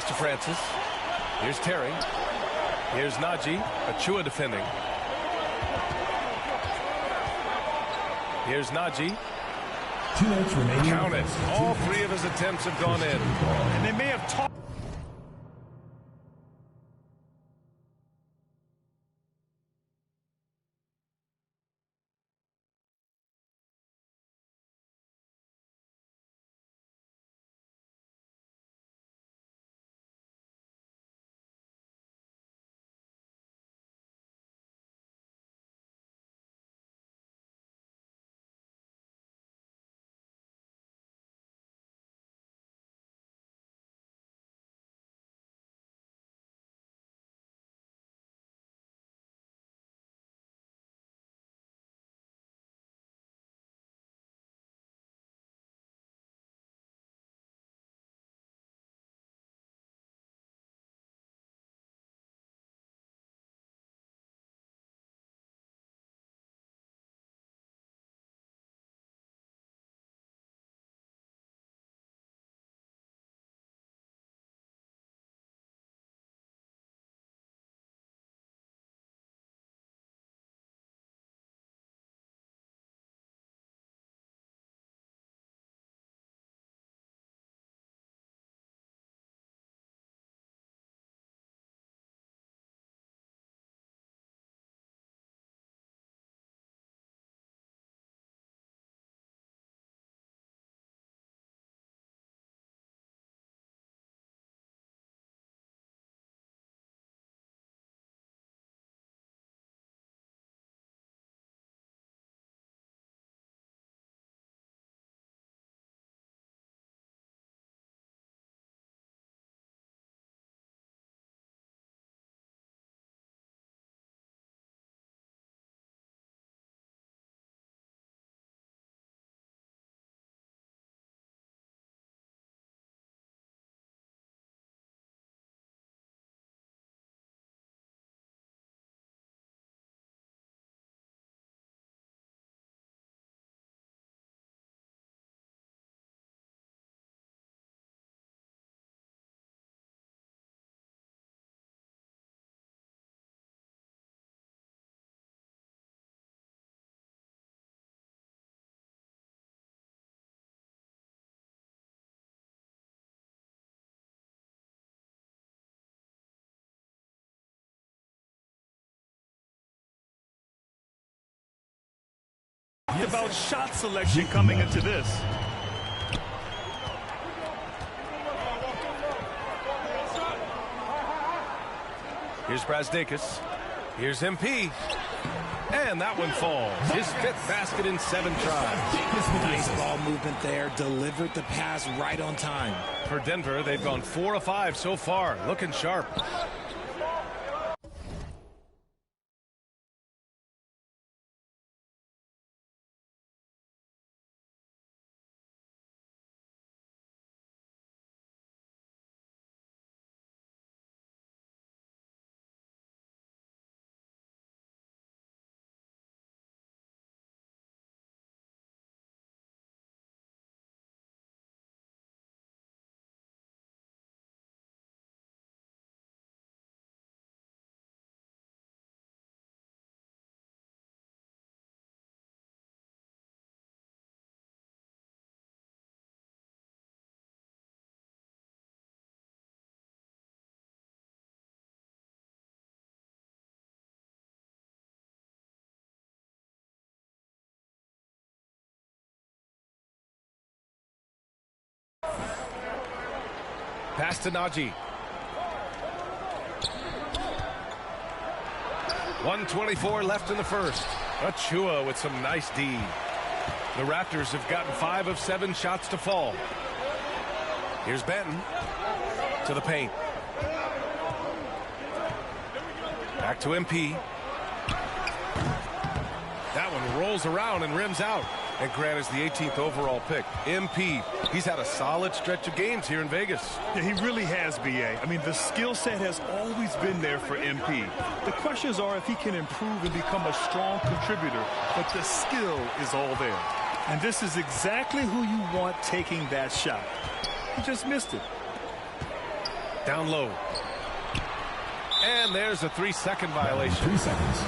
Pass to Francis. Here's Terry. Here's Najee. Achua defending. Here's Najee. 2 minutes remaining. Count it. All 3 of his attempts have gone in. And they may have taught. About shot selection coming into this. Here's Brazdakis. Here's MP. And that one falls. His 5th basket in 7 tries. Nice ball movement there. Delivered the pass right on time. For Denver, they've gone 4 of 5 so far. Looking sharp. Pass to Najee. 1:24 left in the first. Achua with some nice D. The Raptors have gotten 5 of 7 shots to fall. Here's Benton to the paint. Back to MP. That one rolls around and rims out. And Grant is the 18th overall pick. MP, he's had a solid stretch of games here in Vegas. Yeah, he really has, B.A. I mean, the skill set has always been there for MP. The questions are if he can improve and become a strong contributor, but the skill is all there. And this is exactly who you want taking that shot. He just missed it. Down low. And there's a 3-second violation. 3 seconds.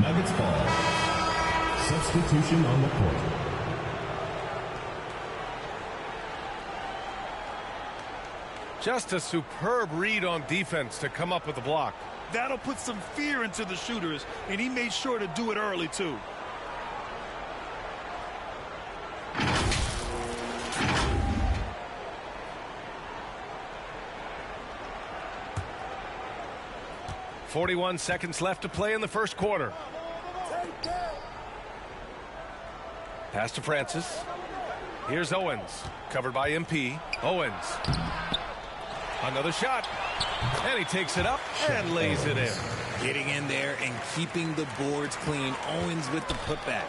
Nuggets ball. Substitution on the court. Just a superb read on defense to come up with the block. That'll put some fear into the shooters, and he made sure to do it early, too. .41 seconds left to play in the first quarter. Pass to Francis. Here's Owens. Covered by MP. Owens. Another shot. And he takes it up and lays it in. Getting in there and keeping the boards clean. Owens with the putback.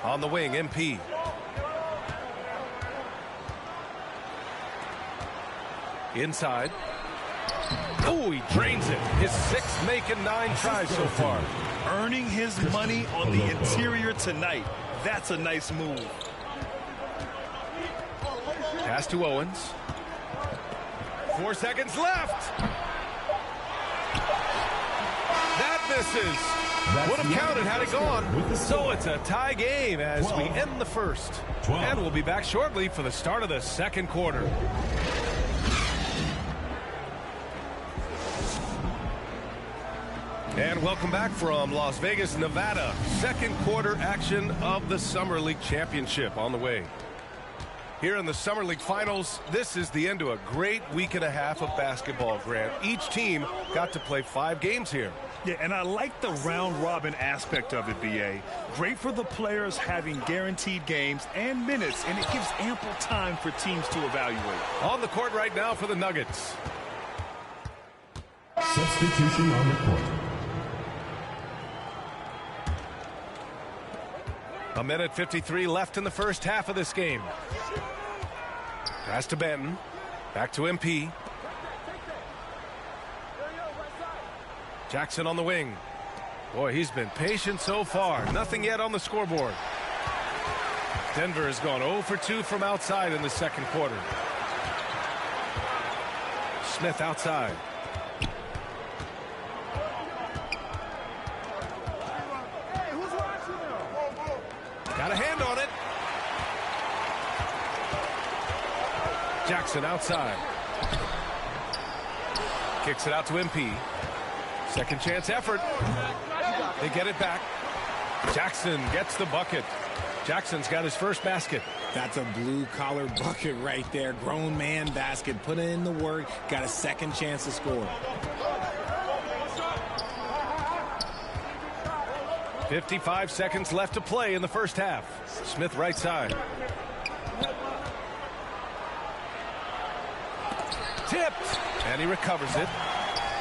On the wing, MP. Inside. Oh, he drains it. His 6th making 9 tries so far. Earning his money on the interior tonight. That's a nice move. Pass to Owens. 4 seconds left. That misses. Would have counted had it gone. So it's a tie game as we end the first. And we'll be back shortly for the start of the second quarter. And welcome back from Las Vegas, Nevada. Second quarter action of the Summer League Championship on the way. Here in the Summer League Finals, this is the end to a great week and a half of basketball, Grant. Each team got to play 5 games here. Yeah, and I like the round-robin aspect of it, B.A. Great for the players having guaranteed games and minutes, and it gives ample time for teams to evaluate. On the court right now for the Nuggets. Substitution on the court. A minute 53 left in the first half of this game. Pass to Benton. Back to MP. Jackson on the wing. Boy, he's been patient so far. Nothing yet on the scoreboard. Denver has gone 0 for 2 from outside in the second quarter. Smith outside. Got a hand on it. Jackson outside. Kicks it out to MP. Second chance effort. They get it back. Jackson gets the bucket. Jackson's got his first basket. That's a blue-collar bucket right there. Grown man basket. Put in the work. Got a second chance to score. 55 seconds left to play in the first half. Smith right side. Tipped. And he recovers it.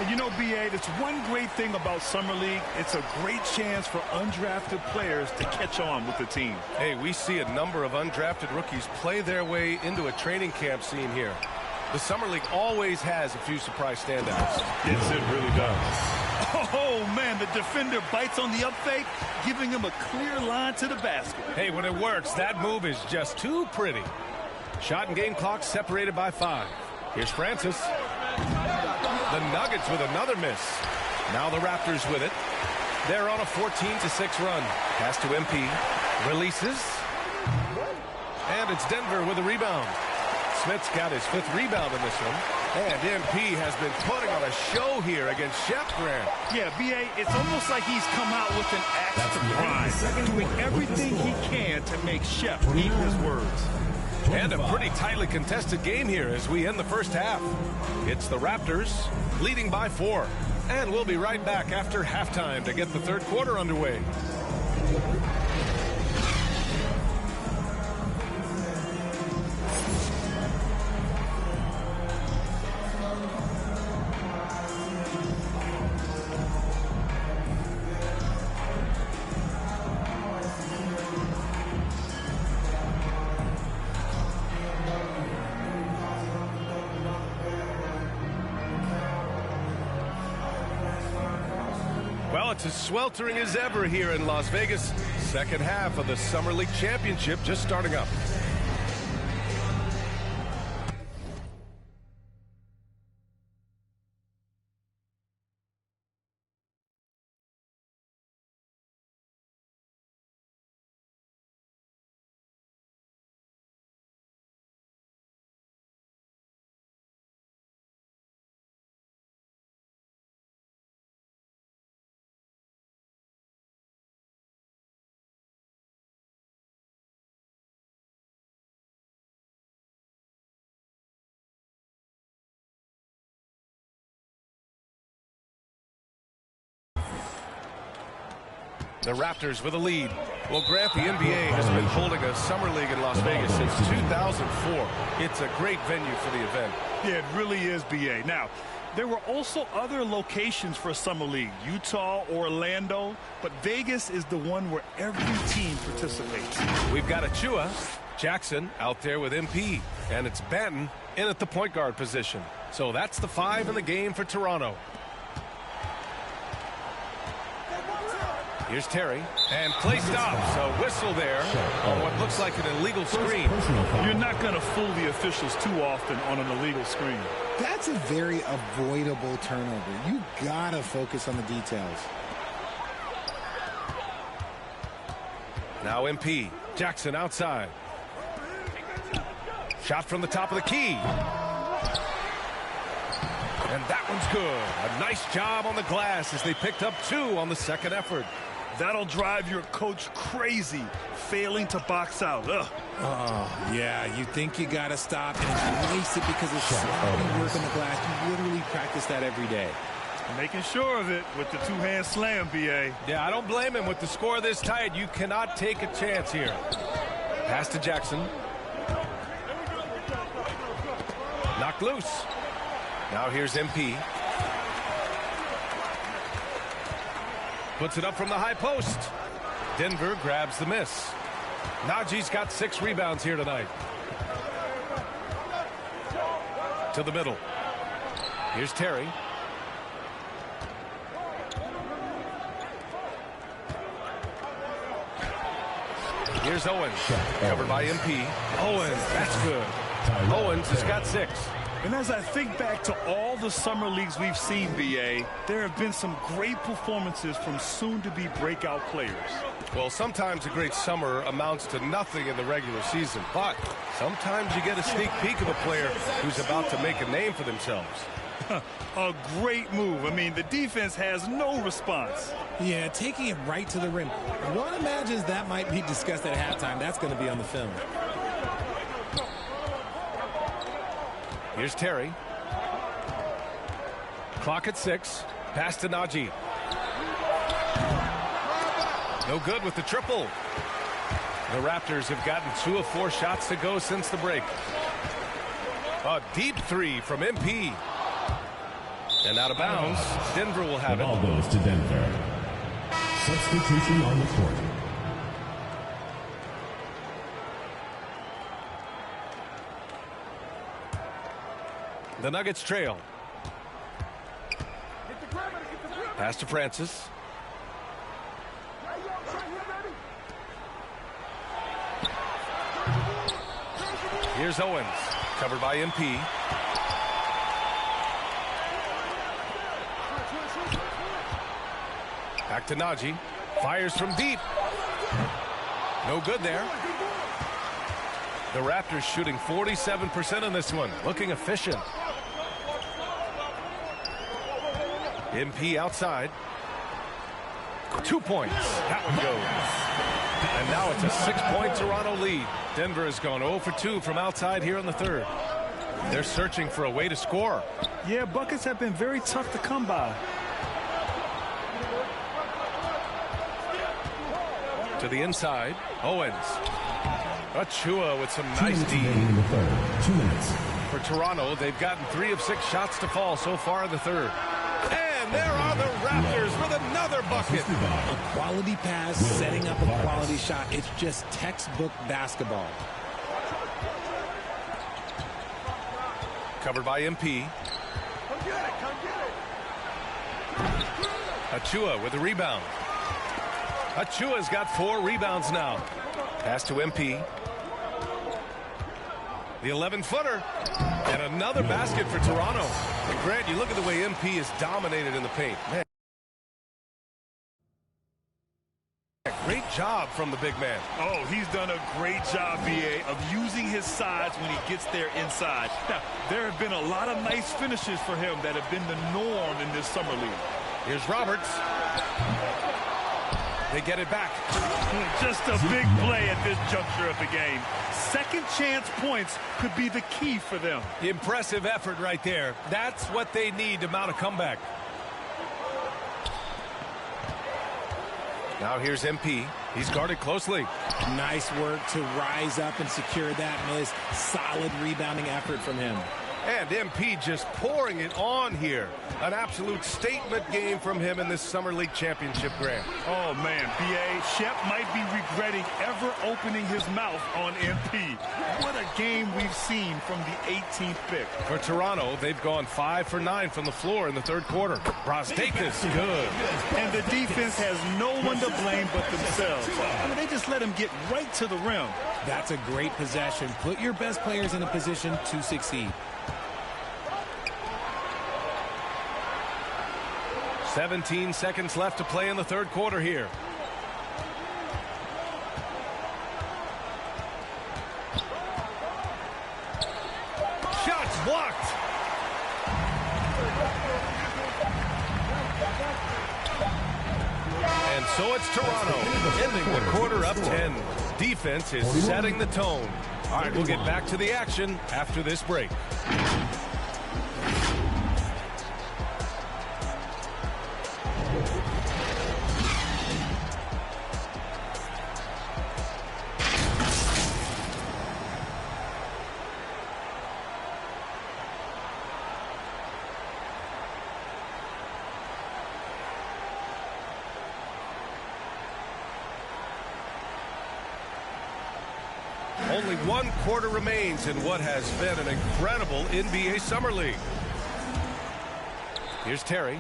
And you know, B.A., that's one great thing about Summer League. It's a great chance for undrafted players to catch on with the team. Hey, we see a number of undrafted rookies play their way into a training camp scene here. The Summer League always has a few surprise standouts. Yes, it really does. Oh, man, the defender bites on the up fake, giving him a clear line to the basket. Hey, when it works, that move is just too pretty. Shot and game clock separated by 5. Here's Francis. The Nuggets with another miss. Now the Raptors with it. They're on a 14-6 run. Pass to MP. Releases. And it's Denver with a rebound. Smith's got his 5th rebound in this one. And MP has been putting on a show here against Shep Grant. Yeah, B.A., it's almost like he's come out with an axe to grind, doing everything he can to make Shep eat his words. And a pretty tightly contested game here as we end the first half. It's the Raptors leading by 4. And we'll be right back after halftime to get the third quarter underway. It's as sweltering as ever here in Las Vegas. Second half of the Summer League Championship just starting up. The Raptors with a lead. Well, Grant, the NBA has been holding a summer league in Las Vegas since 2004. It's a great venue for the event. Yeah, it really is, B.A. Now, there were also other locations for Summer League, Utah, Orlando, but Vegas is the one where every team participates. We've got Achua, Jackson out there with MP, and it's Banton in at the point guard position. So that's the 5 in the game for Toronto. Here's Terry, and play stops. A whistle there on what looks like an illegal screen. You're not going to fool the officials too often on an illegal screen. That's a very avoidable turnover. You gotta focus on the details. Now MP, Jackson outside. Shot from the top of the key. And that one's good. A nice job on the glass as they picked up 2 on the second effort. That'll drive your coach crazy, failing to box out. Ugh. Oh, yeah, you think you got to stop and waste it because it's sloppy work on the glass. You literally practice that every day. Making sure of it with the two-hand slam, B.A. Yeah, I don't blame him. With the score this tight, you cannot take a chance here. Pass to Jackson. Knocked loose. Now here's MP. Puts it up from the high post. Denver grabs the miss. Najee's got 6 rebounds here tonight. To the middle. Here's Terry. Here's Owens. Covered by MP. Owens, that's good. Owens has got 6. And as I think back to all the summer leagues we've seen, B.A., there have been some great performances from soon-to-be breakout players. Well, sometimes a great summer amounts to nothing in the regular season, but sometimes you get a sneak peek of a player who's about to make a name for themselves. A great move. I mean, the defense has no response. Yeah, taking it right to the rim. One imagines that might be discussed at halftime. That's going to be on the film. Here's Terry. Clock at 6. Pass to Najee. No good with the triple. The Raptors have gotten 2 of 4 shots to go since the break. A deep 3 from MP. And out of bounds. Denver will have the it. ball goes to Denver. Substitution on the court. The Nuggets trail. Pass to Francis. Here's Owens. Covered by MP. Back to Najee. Fires from deep. No good there. The Raptors shooting 47% on this one. Looking efficient. MP outside. 2 points. That one goes. And now it's a 6-point Toronto lead. Denver has gone 0 for 2 from outside here in the third. They're searching for a way to score. Yeah, buckets have been very tough to come by. To the inside. Owens. Achua with some nice D. 2 minutes. For Toronto, they've gotten 3 of 6 shots to fall so far in the third. And there are the Raptors with another bucket. A quality pass, setting up a quality shot. It's just textbook basketball. Covered by MP. Achua with a rebound. Achua's got 4 rebounds now. Pass to MP. The 11-footer. And another basket for Toronto. And Grant, you look at the way MP is dominated in the paint. Man. Great job from the big man. Oh, he's done a great job, B.A., of using his size when he gets there inside. Now, there have been a lot of nice finishes for him that have been the norm in this summer league. Here's Roberts. They get it back. Just a big play at this juncture of the game. Second chance points could be the key for them. Impressive effort right there. That's what they need to mount a comeback. Now here's MP. He's guarded closely. Nice work to rise up and secure that miss. Solid rebounding effort from him. And MP just pouring it on here. An absolute statement game from him in this Summer League Championship, Grant. Oh, man, B.A. Shep might be regretting ever opening his mouth on MP. What a game we've seen from the 18th pick. For Toronto, they've gone 5 for 9 from the floor in the third quarter. Brasdeikis, good. And the defense has no one to blame but themselves. I mean, they just let him get right to the rim. That's a great possession. Put your best players in a position to succeed. 17 seconds left to play in the third quarter here. Shots blocked. And so it's Toronto ending the quarter up 10. Defense is setting the tone. All right, we'll get back to the action after this break. Only one quarter remains in what has been an incredible NBA Summer League. Here's Terry.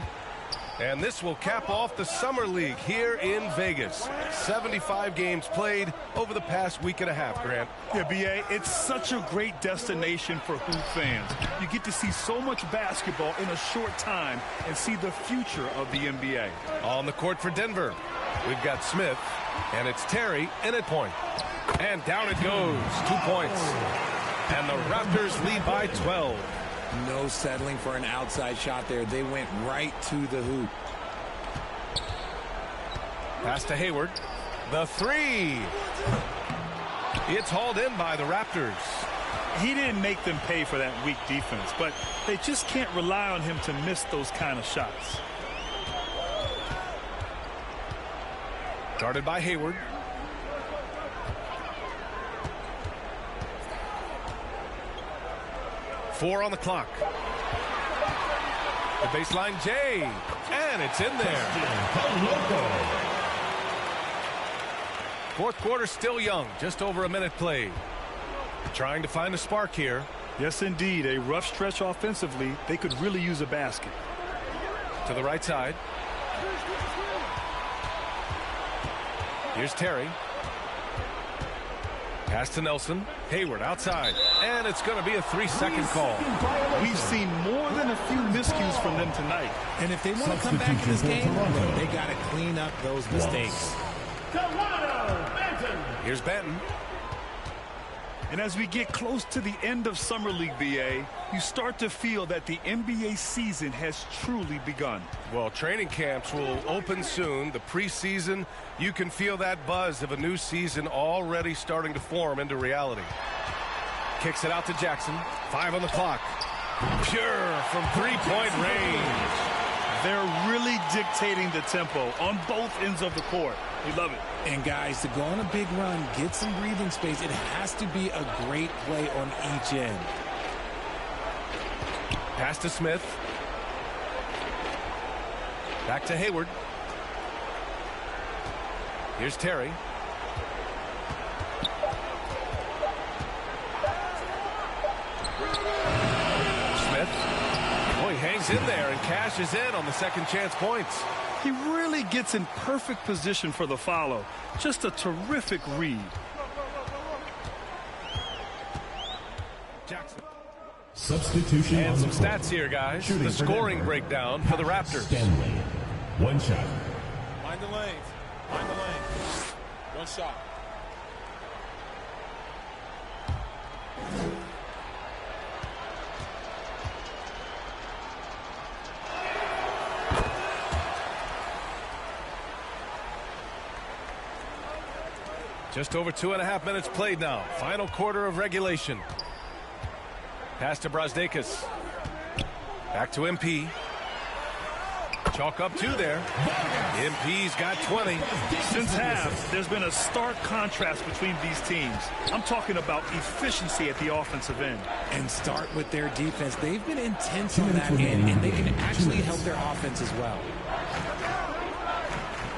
And this will cap off the Summer League here in Vegas. 75 games played over the past week and a half, Grant. Yeah, B.A., it's such a great destination for hoop fans. You get to see so much basketball in a short time and see the future of the NBA. On the court for Denver, we've got Smith, and it's Terry in at point. And down it goes. 2 points. And the Raptors lead by 12. No settling for an outside shot there. They went right to the hoop. Pass to Hayward. The three. It's hauled in by the Raptors. He didn't make them pay for that weak defense, but they just can't rely on him to miss those kind of shots. Guarded by Hayward. Four on the clock. The baseline J. And it's in there. Fourth quarter still young. Just over a minute played. Trying to find a spark here. Yes, indeed. A rough stretch offensively. They could really use a basket. To the right side. Here's Terry. Pass to Nelson. Hayward outside. And it's going to be a 3-second call. We've seen more than a few miscues from them tonight. And if they want to come back in this game, they got to clean up those mistakes. Here's Benton. And as we get close to the end of Summer League, BA, you start to feel that the NBA season has truly begun. Well, training camps will open soon. The preseason, you can feel that buzz of a new season already starting to form into reality. Kicks it out to Jackson. 5 on the clock. Pure from three-point range. They're really dictating the tempo on both ends of the court. We love it. And guys, to go on a big run, get some breathing space, it has to be a great play on each end. Pass to Smith. Back to Hayward. Here's Terry. Smith. Oh, he hangs in there and cashes in on the second chance points. He really gets in perfect position for the follow. Just a terrific read. Jackson. Substitution And on some the court. stats here, guys. Shooting The for scoring Denver. breakdown for the Raptors. Stanley. 1 shot. Find the lanes. Find the lanes. 1 shot. Just over 2.5 minutes played now. Final quarter of regulation. Pass to Brasdeikis. Back to MP. Chalk up 2 there. MP's got 20. Since half, there's been a stark contrast between these teams. I'm talking about efficiency at the offensive end. And start with their defense. They've been intense on that end, and they can actually help their offense as well.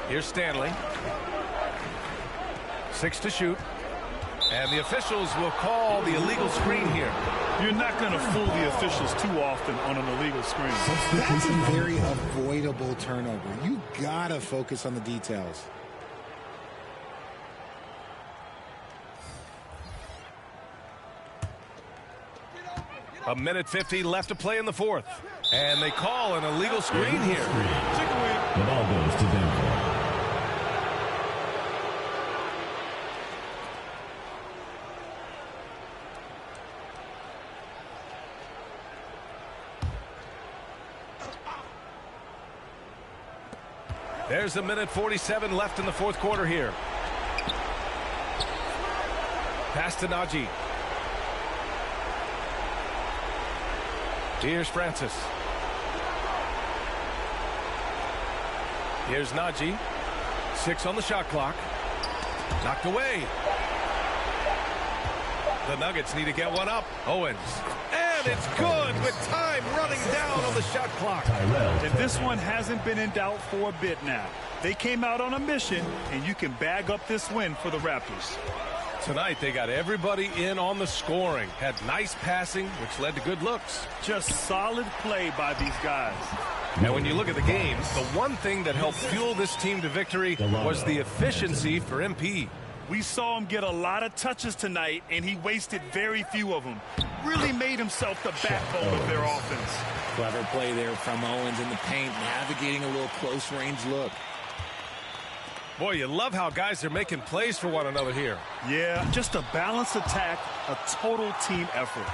Here's Stanley. 6 to shoot. And the officials will call the illegal screen here. You're not going to fool the officials too often on an illegal screen. That's a very avoidable turnover. You got to focus on the details. A minute 50 left to play in the 4th. And they call an illegal screen here. The ball goes to Denver. There's a minute 47 left in the 4th quarter here. Pass to Najee. Here's Francis. Here's Najee. 6 on the shot clock. Knocked away. The Nuggets need to get one up. Owens. And it's good with time running down on the shot clock. And this one hasn't been in doubt for a bit now. They came out on a mission, and you can bag up this win for the Raptors. Tonight, they got everybody in on the scoring. Had nice passing, which led to good looks. Just solid play by these guys. And when you look at the game, the one thing that helped fuel this team to victory was the efficiency for MP. We saw him get a lot of touches tonight, and he wasted very few of them. Really made himself the backbone of their offense. Clever play there from Owens in the paint, navigating a little close-range look. Boy, you love how guys are making plays for one another here. Yeah, just a balanced attack, a total team effort.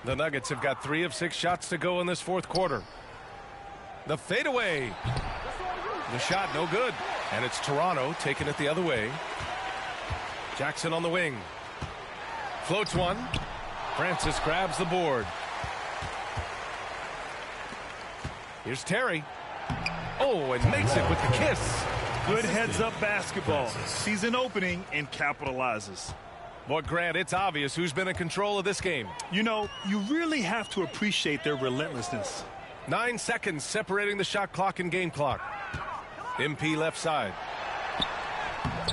The Nuggets have got 3 of 6 shots to go in this 4th quarter. The fadeaway. The shot no good. And it's Toronto taking it the other way. Jackson on the wing. Floats one. Francis grabs the board. Here's Terry. Oh, and makes it with the kiss. Good heads-up basketball. Sees an opening and capitalizes. Boy, Grant, it's obvious who's been in control of this game. You know, you really have to appreciate their relentlessness. 9 seconds separating the shot clock and game clock. MP left side.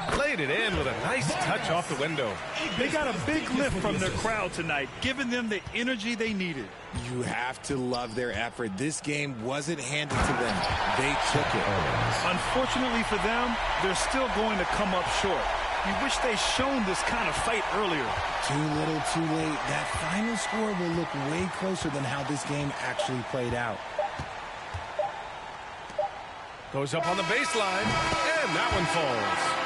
Played it in with a nice touch off the window. They got a big lift from their crowd tonight, giving them the energy they needed. You have to love their effort. This game wasn't handed to them. They took it. Unfortunately for them, they're still going to come up short. You wish they'd shown this kind of fight earlier. Too little, too late. That final score will look way closer than how this game actually played out. Goes up on the baseline, and that one falls.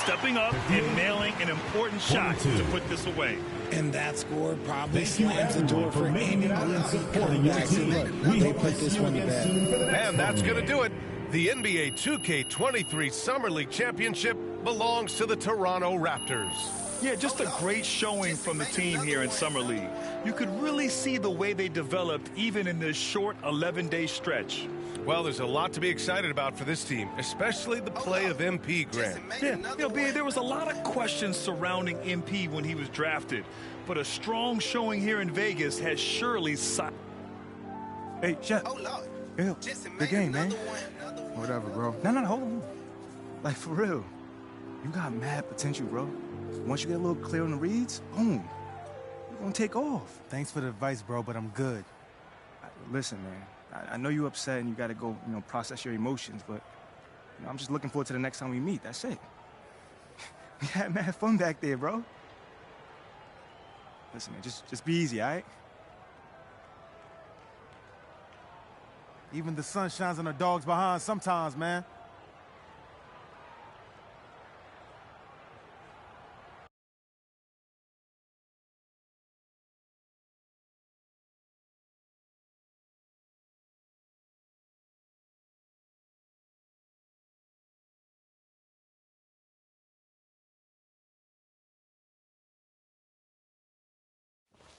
Stepping up and nailing an important shot to put this away. And that score probably slams the door for any Olympic comebacks. And look, they put this one to bed. And that's going to do it. The NBA 2K23 Summer League Championship belongs to the Toronto Raptors. Yeah, just a great showing from the team here in Summer League. You could really see the way they developed even in this short 11-day stretch. Well, there's a lot to be excited about for this team, especially the play of MP, Grant. Yeah, B, there was a lot of questions surrounding MP when he was drafted, but a strong showing here in Vegas has surely... Hey, Chef. Yo, good game, man. Whatever, bro. No, hold on. Like, for real. You got mad potential, bro. Once you get a little clear on the reads, boom. You're gonna take off. Thanks for the advice, bro, but I'm good. Listen, man. I know you're upset and you got to go, process your emotions, but I'm just looking forward to the next time we meet. That's it. We had mad fun back there, bro. Listen, man, just be easy, all right? Even the sun shines on the dogs behind sometimes, man.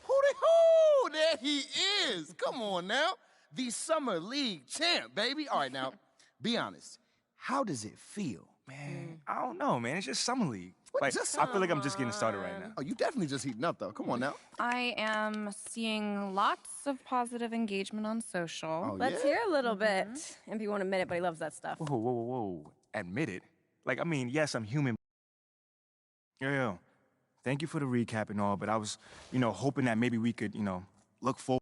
Hooty-hoo! There he is. Come on now. the Summer League champ, baby. All right, now, be honest. How does it feel? Man, I don't know, man. It's just Summer League. What, Like, just I feel like I'm just getting started right now. Oh, you definitely just heating up, though. Come on now. I am seeing lots of positive engagement on social. Oh, Let's yeah? hear a little bit. MP won't admit it, but he loves that stuff. Whoa, whoa, whoa, whoa. Admit it. Like, I mean, yes, I'm human. Yo, thank you for the recap and all, but I was, hoping that maybe we could, look forward.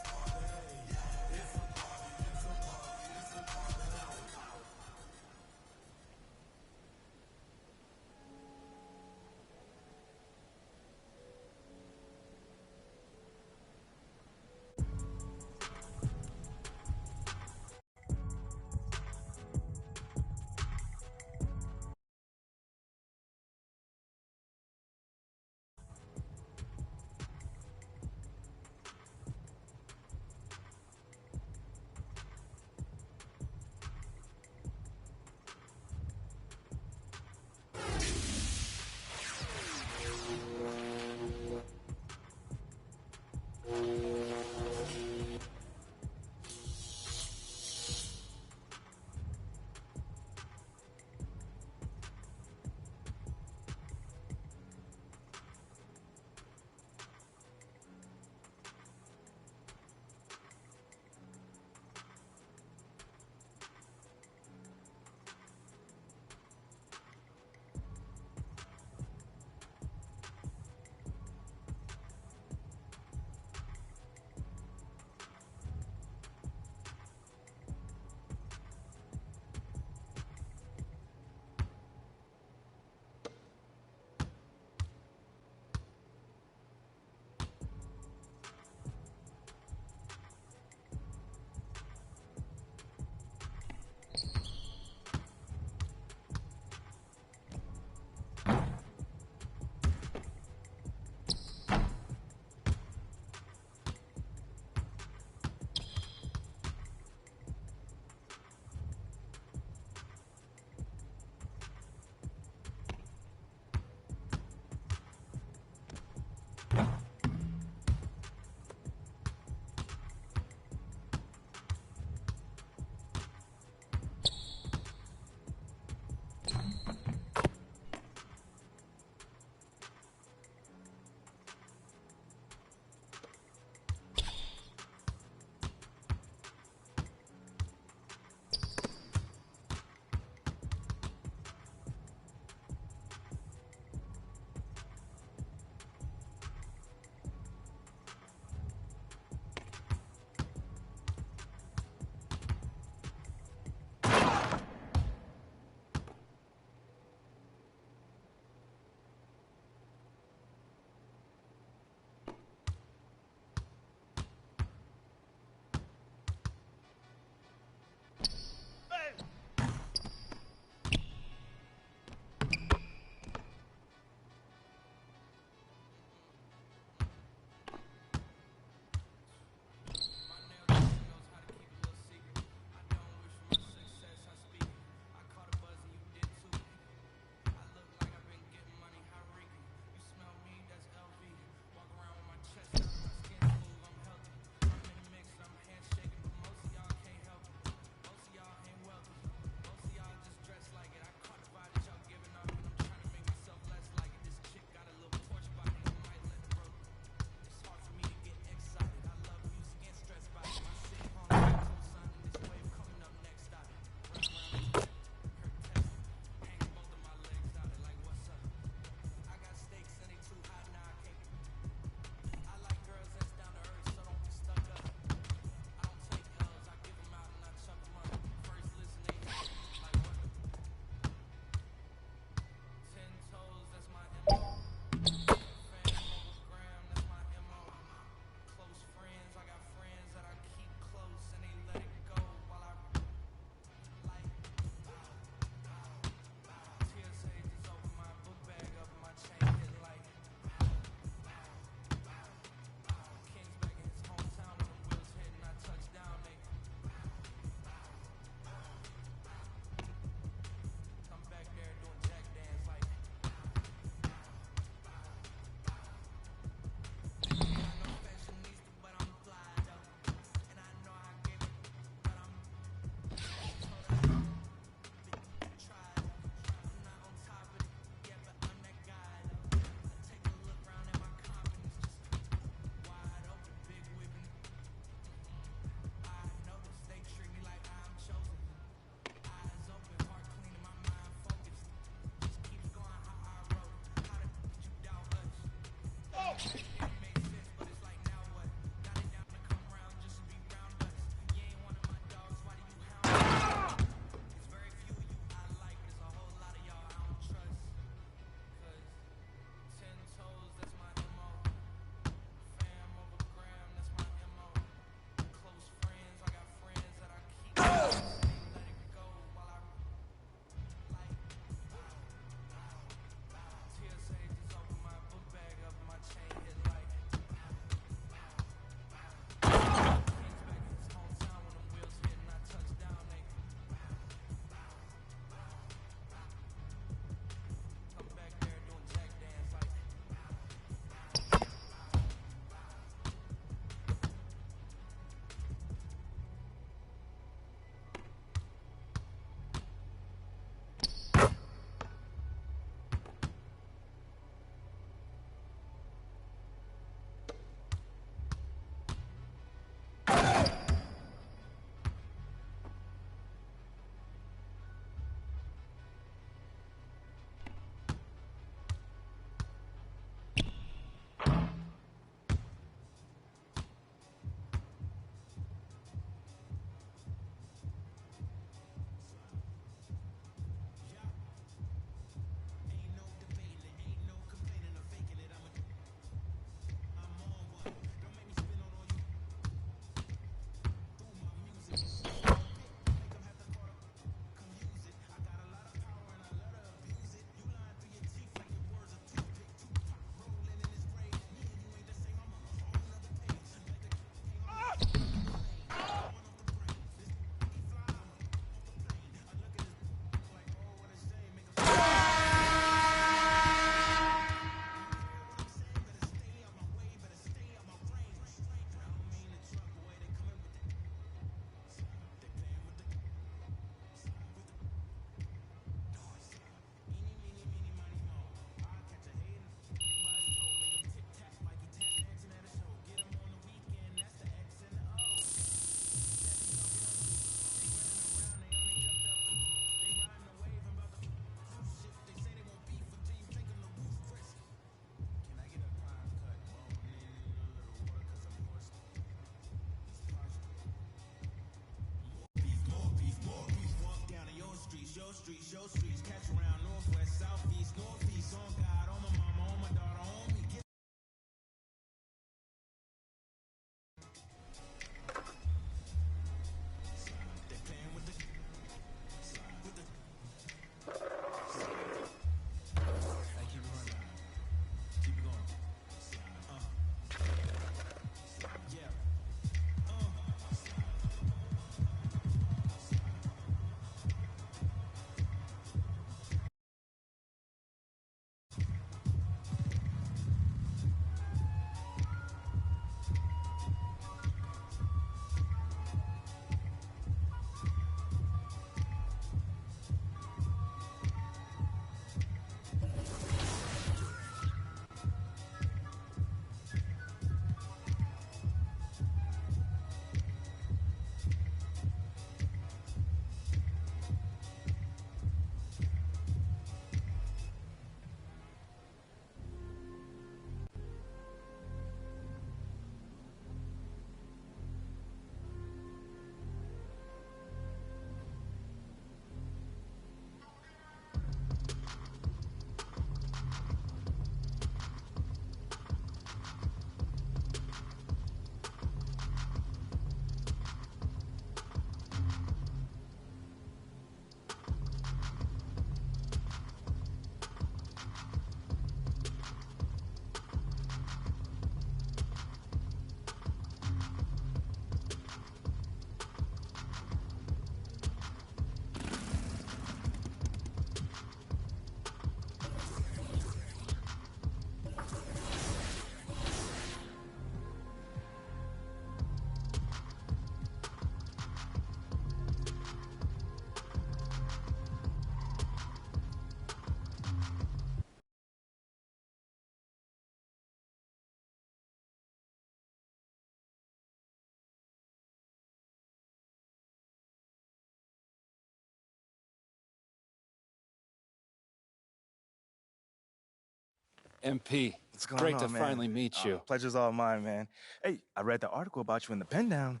MP, What's going great on, to man? finally meet you. Pleasure's all mine, man. Hey, I read the article about you in the pen down.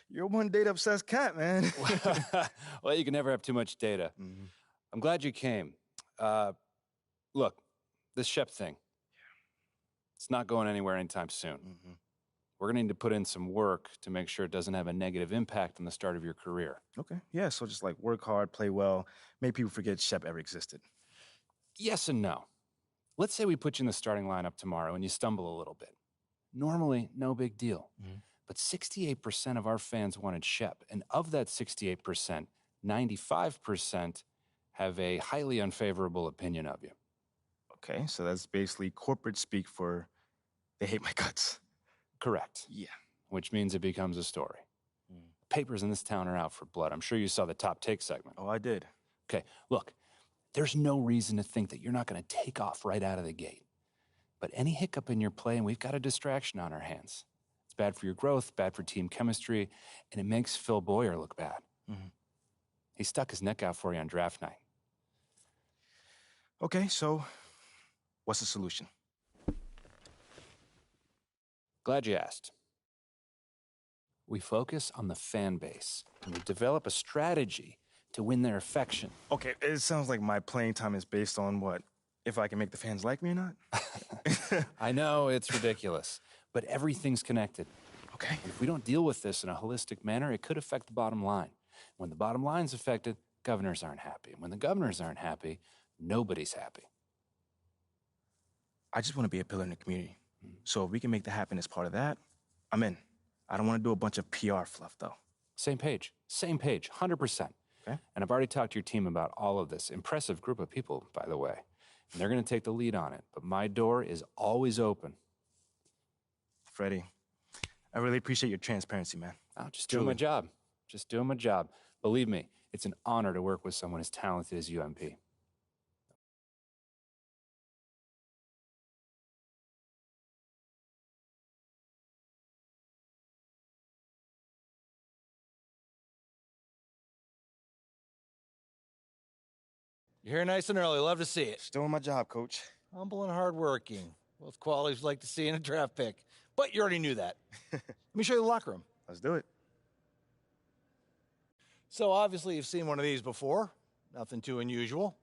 You're one data-obsessed cat, man. Well, you can never have too much data. I'm glad you came. Look, this Shep thing, it's not going anywhere anytime soon. We're going to need to put in some work to make sure it doesn't have a negative impact on the start of your career. Okay, yeah, so just like work hard, play well, make people forget Shep ever existed. Yes and no. Let's say we put you in the starting lineup tomorrow and you stumble a little bit. Normally, no big deal. But 68% of our fans wanted Shep, and of that 68%, 95% have a highly unfavorable opinion of you. Okay, so that's basically corporate speak for they hate my guts. Correct. Yeah. Which means it becomes a story. Papers in this town are out for blood. I'm sure you saw the top take segment. Oh, I did. Okay, look, there's no reason to think that you're not going to take off right out of the gate. But any hiccup in your play, and we've got a distraction on our hands. It's bad for your growth, bad for team chemistry, and it makes Phil Boyer look bad. He stuck his neck out for you on draft night. Okay, so what's the solution? Glad you asked. We focus on the fan base, and we develop a strategy to win their affection. Okay, it sounds like my playing time is based on what? If I can make the fans like me or not? I know, it's ridiculous, but everything's connected. Okay. And if we don't deal with this in a holistic manner, it could affect the bottom line. When the bottom line's affected, governors aren't happy. And when the governors aren't happy, nobody's happy. I just want to be a pillar in the community. So if we can make that happen as part of that, I'm in. I don't want to do a bunch of PR fluff, though. Same page, 100%. Okay. And I've already talked to your team about all of this. Impressive group of people, by the way. And they're going to take the lead on it. But my door is always open. Freddie, I really appreciate your transparency, man. I'm just doing my job. Just doing my job. Believe me, it's an honor to work with someone as talented as you, MP. You're here nice and early. Love to see it. Just doing my job, Coach. Humble and hardworking. Both qualities like to see in a draft pick. But you already knew that. Let me show you the locker room. Let's do it. So obviously you've seen one of these before. Nothing too unusual.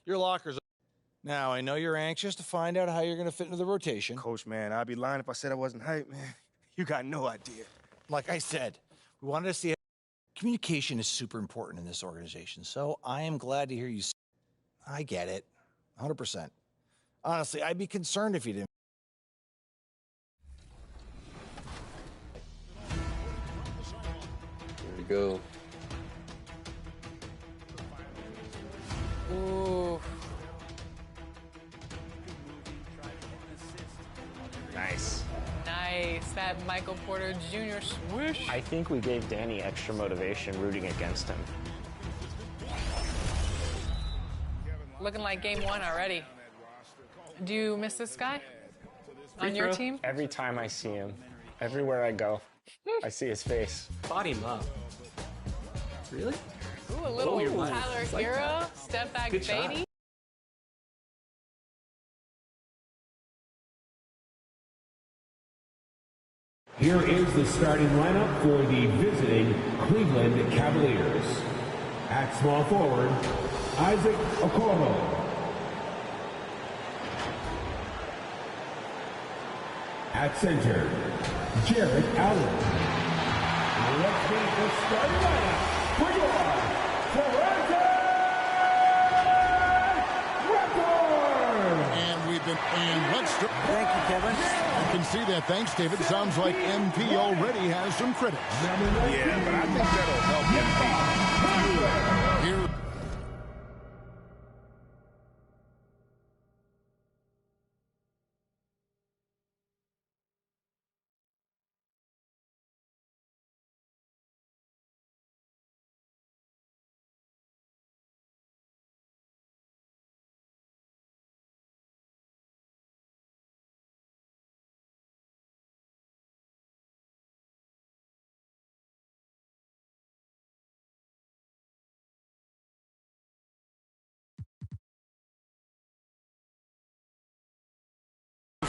Your locker's. Now, I know you're anxious to find out how you're going to fit into the rotation. Coach, man, I'd be lying if I said I wasn't hyped, man. You got no idea. Like I said, we wanted to see how communication is super important in this organization, so I am glad to hear you. I get it, 100%. Honestly, I'd be concerned if you didn't. Here we go. Ooh. Nice. Nice. That Michael Porter Jr. swoosh. I think we gave Danny extra motivation rooting against him. Looking like game one already. Do you miss this guy on your team? Every time I see him, everywhere I go, I see his face. Body him up. Really? Ooh, a little Tyler Hero, step back baby. Here is the starting lineup for the visiting Cleveland Cavaliers. At small forward, Isaac Okoro. At center, Jared Allen. Let's meet the starting lineup for your Toronto Raptors! And let's Thank you, Kevin. You can see that. Thanks, David. Sounds like MP already has some critics. Yeah, but I think that'll help MP. Here.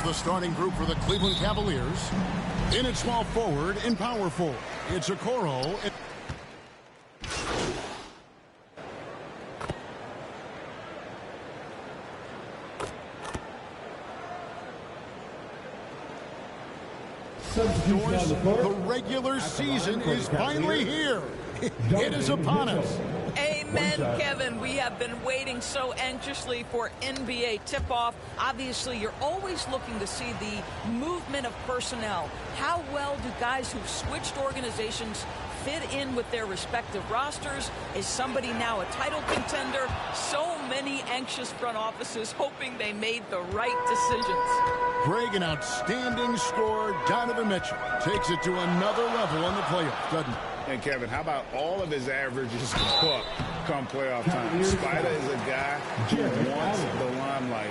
The starting group for the Cleveland Cavaliers. In at small forward, in power forward, it's Okoro. The regular season is finally here. It is upon us. Amen, Kevin. We have been waiting so anxiously for NBA tip-off. Obviously, you're always looking to see the movement of personnel. How well do guys who've switched organizations fit in with their respective rosters? Is somebody now a title contender? So many anxious front offices hoping they made the right decisions. Greg, an outstanding scorer. Donovan Mitchell takes it to another level in the playoffs, doesn't he? And Kevin, how about all of his averages go up come playoff time? Spider is a guy who wants the limelight.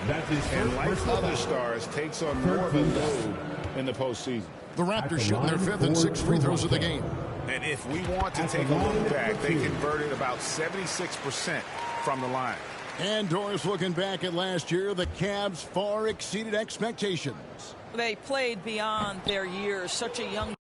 And like other stars, takes on more of a load in the postseason. The Raptors shooting their fifth and sixth free throws of the game. And if we want to take a look back, they converted about 76% from the line. And Doris, looking back at last year, the Cavs far exceeded expectations. They played beyond their years. Such a young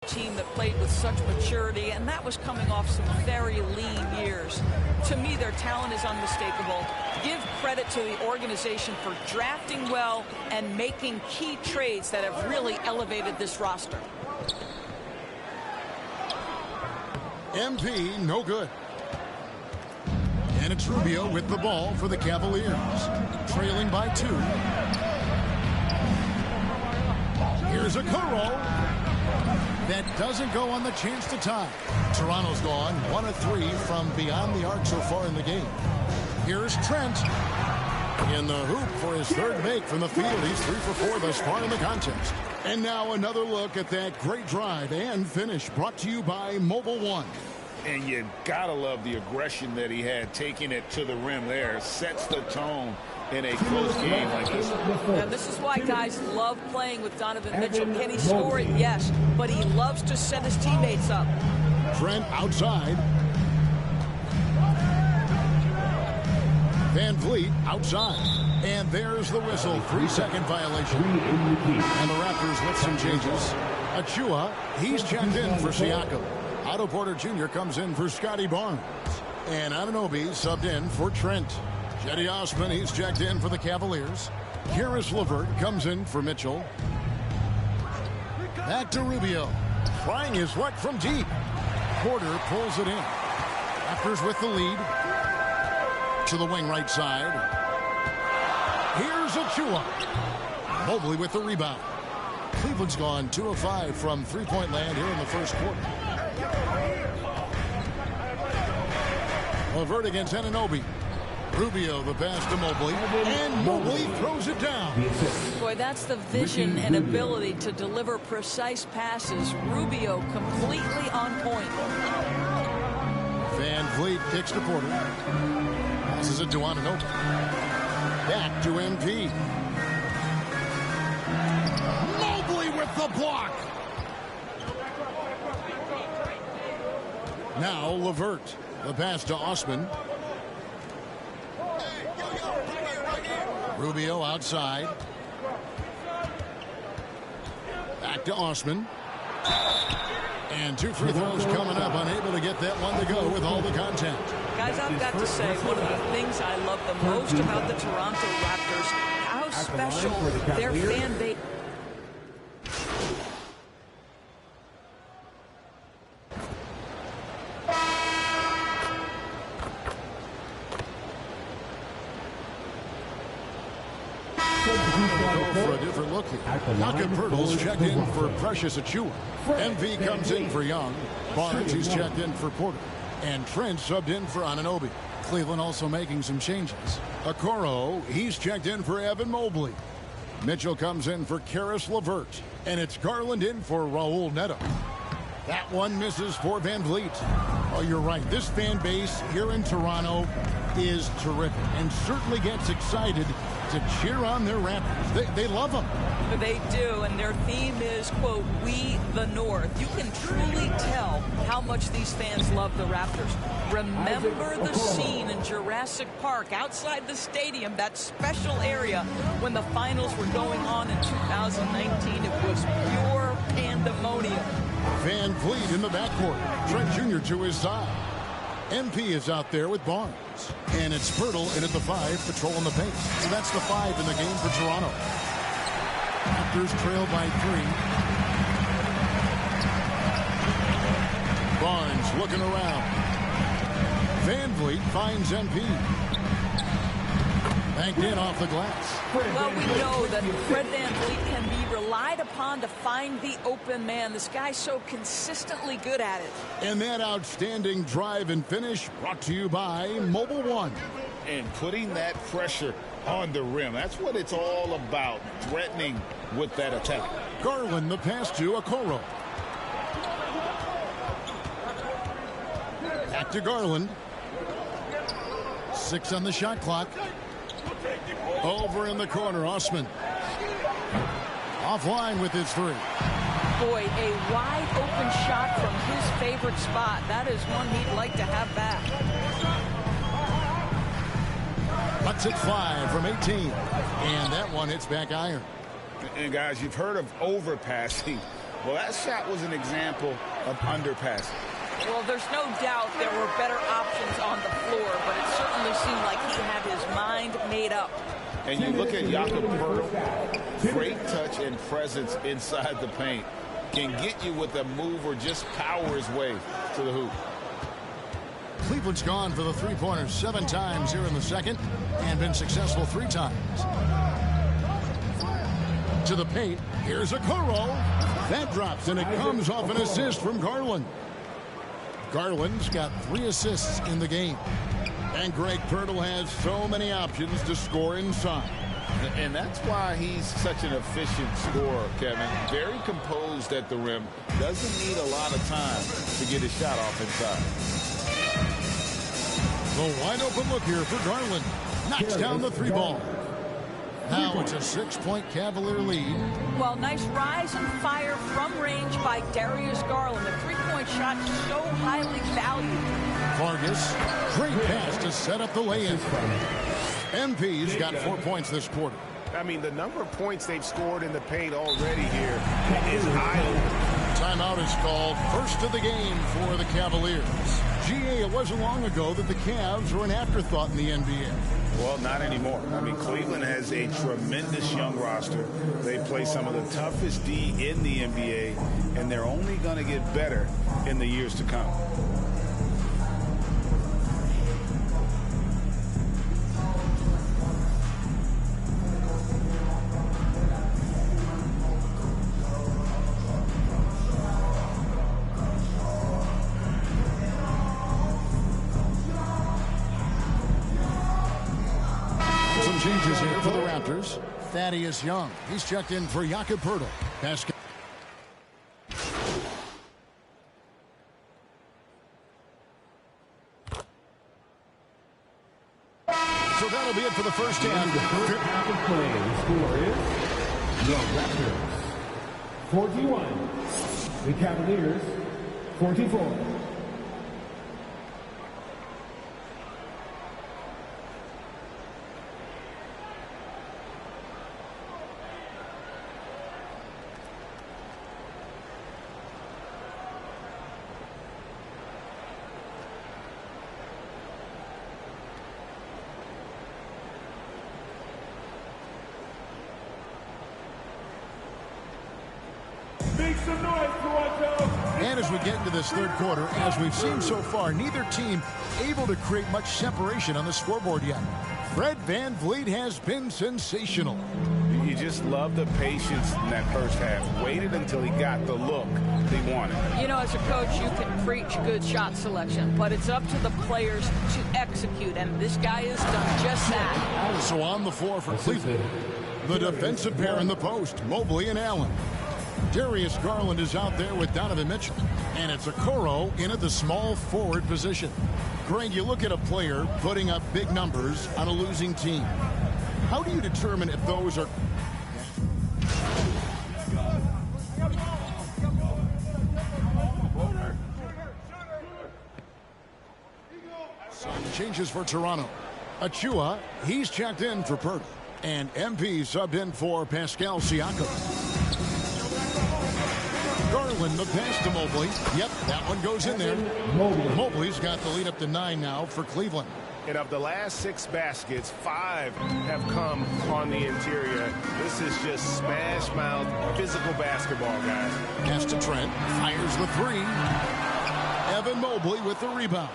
team that played with such maturity, and that was coming off some very lean years. To me, their talent is unmistakable. Give credit to the organization for drafting well and making key trades that have really elevated this roster. MP, no good. And it's Rubio with the ball for the Cavaliers. Trailing by 2. Here's a Okoro. That doesn't go on the chance to tie. Toronto's gone 1 of 3 from beyond the arc so far in the game. Here's Trent. In the hoop for his 3rd make from the field. He's 3 for 4 thus far in the contest. And now another look at that great drive and finish brought to you by Mobile One. And you gotta love the aggression that he had, taking it to the rim there. Sets the tone in a close game like this. And this is why guys love playing with Donovan Mitchell. Can he score it? Yes. But he loves to set his teammates up. Trent outside. Van Vliet outside. And there's the whistle. 3-second violation. And the Raptors with some changes. Achua, he's checked in for Siakam. Otto Porter Jr. comes in for Scotty Barnes. And Anunoby subbed in for Trent. Cedi Osman, he's checked in for the Cavaliers. Caris LeVert comes in for Mitchell. Back to Rubio. Trying his luck from deep. Porter pulls it in. Raptors with the lead. To the wing right side. Here's Achua. Mobley with the rebound. Cleveland's gone 2 of 5 from three-point land here in the first quarter. LeVert against Anunoby. Rubio the pass to Mobley. And Mobley throws it down. Boy, that's the vision and ability to deliver precise passes. Rubio completely on point. Van Vliet kicks to Porter. Passes it to Anunoby. Back to MP. Mobley with the block. Now LeVert. The pass to Osman. Rubio outside. Back to Osman. And 2 free throws coming up. Unable to get that one to go with all the contact. Guys, I've got to say, one of the things I love the most about the Toronto Raptors, how special their fan base. For a different look here. Jakob Poeltl's checked in for Precious Achua. MV comes in for Young. Barnes, he's checked in for Porter. And Trent subbed in for Anunoby. Cleveland also making some changes. Okoro, he's checked in for Evan Mobley. Mitchell comes in for Caris LeVert. And it's Garland in for Raul Neto. That one misses for Van Vliet. Oh, you're right. This fan base here in Toronto is terrific and certainly gets excited to cheer on their Raptors. They love them. They do, and their theme is, quote, "We the North." You can truly tell how much these fans love the Raptors. Remember the scene in Jurassic Park outside the stadium, that special area when the finals were going on in 2019. It was pure pandemonium. Van Vliet in the backcourt. Trent Jr. to his side. MP is out there with Barnes. And it's Poeltl in at the 5, patrolling the paint. So that's the 5 in the game for Toronto. Raptors trail by 3. Barnes looking around. Van Vliet finds MP. Banked in off the glass. Well, we know that Fred Van Vliet can be relied upon to find the open man. This guy's so consistently good at it. And that outstanding drive and finish brought to you by Mobile One. And putting that pressure on the rim. That's what it's all about, threatening with that attack. Garland the pass to Okoro. Back to Garland. 6 on the shot clock. Over in the corner, Osman. Offline with his 3. Boy, a wide open shot from his favorite spot. That is one he'd like to have back. Butts it 5 from 18. And that one hits back iron. And guys, you've heard of overpassing Well, that shot was an example of underpassing. Well, there's no doubt there were better options on the floor, but it certainly seemed like he had his mind made up. And you look at Jakob Poeltl, great touch and presence inside the paint. Can get you with a move or just power his way to the hoop. Cleveland's gone for the three-pointers 7 times here in the second and been successful 3 times. To the paint, here's Okoro. That drops, and it comes off an assist from Garland. Garland's got 3 assists in the game. And Greg Poeltl has so many options to score inside. And that's why he's such an efficient scorer, Kevin. Very composed at the rim. Doesn't need a lot of time to get his shot off inside. The wide open look here for Garland. Knocks down the 3-ball. Now it's a 6-point Cavalier lead. Well, nice rise and fire from range by Darius Garland. The 3-point shot so highly valued. Vargas, great pass to set up the lay-in. MP's got 4 points this quarter. I mean, the number of points they've scored in the paint already here is high. Timeout is called. First of the game for the Cavaliers. GA, it wasn't long ago that the Cavs were an afterthought in the NBA. Well, not anymore. I mean, Cleveland has a tremendous young roster. They play some of the toughest D in the NBA, and they're only going to get better in the years to come. Changes here for the Raptors. Thaddeus Young. He's checked in for Jakob Poeltl. Pascal. So that'll be it for the first half. The first half of play. The score is the Raptors 41. The Cavaliers 44. And as we get into this third quarter, as we've seen so far, neither team able to create much separation on the scoreboard yet. Fred VanVleet has been sensational. You just love the patience in that first half. Waited until he got the look he wanted. You know, as a coach, you can preach good shot selection, but it's up to the players to execute, and this guy has done just that. So on the floor for Cleveland, the defensive pair in the post, Mobley and Allen. Darius Garland is out there with Donovan Mitchell, and it's Okoro in at the small forward position. Greg, you look at a player putting up big numbers on a losing team. How do you determine if those are... Some changes for Toronto. Achua, he's checked in for Poeltl, and MP subbed in for Pascal Siakam. Garland, the pass to Mobley. Yep, that one goes in there. Mobley's got the lead up to 9 now for Cleveland. And of the last 6 baskets, 5 have come on the interior. This is just smash mouth physical basketball, guys. Pass to Trent, fires the 3. Evan Mobley with the rebound.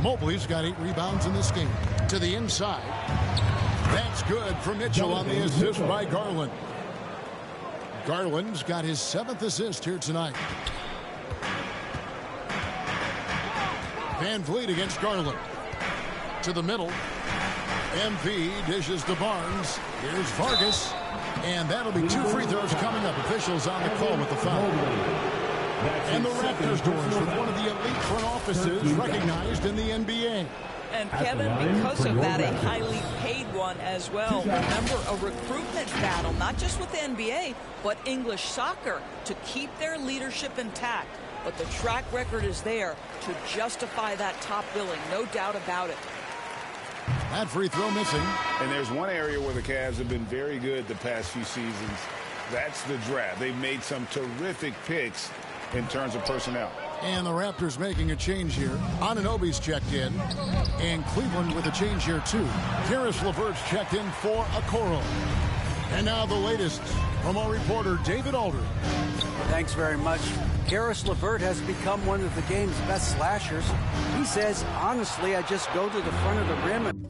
Mobley's got 8 rebounds in this game. To the inside. That's good for Mitchell on the assist by Garland. Garland's got his 7th assist here tonight. VanVleet against Garland. To the middle. MP dishes to Barnes. Here's Vargas. And that'll be 2 free throws coming up. Officials on the call with the foul. And the Raptors doors with one of the elite front offices recognized in the NBA. And Kevin, because of that, a highly paid one as well. Remember, a recruitment battle, not just with the NBA, but English soccer, to keep their leadership intact. But the track record is there to justify that top billing, no doubt about it. That free throw missing. And there's one area where the Cavs have been very good the past few seasons. That's the draft. They've made some terrific picks in terms of personnel. And the Raptors making a change here. Anunoby's checked in. And Cleveland with a change here, too. Karis LeVert's checked in for Okoro. And now the latest from our reporter, David Aldridge. Thanks very much. Karis LeVert has become one of the game's best slashers. He says, honestly, I just go to the front of the rim.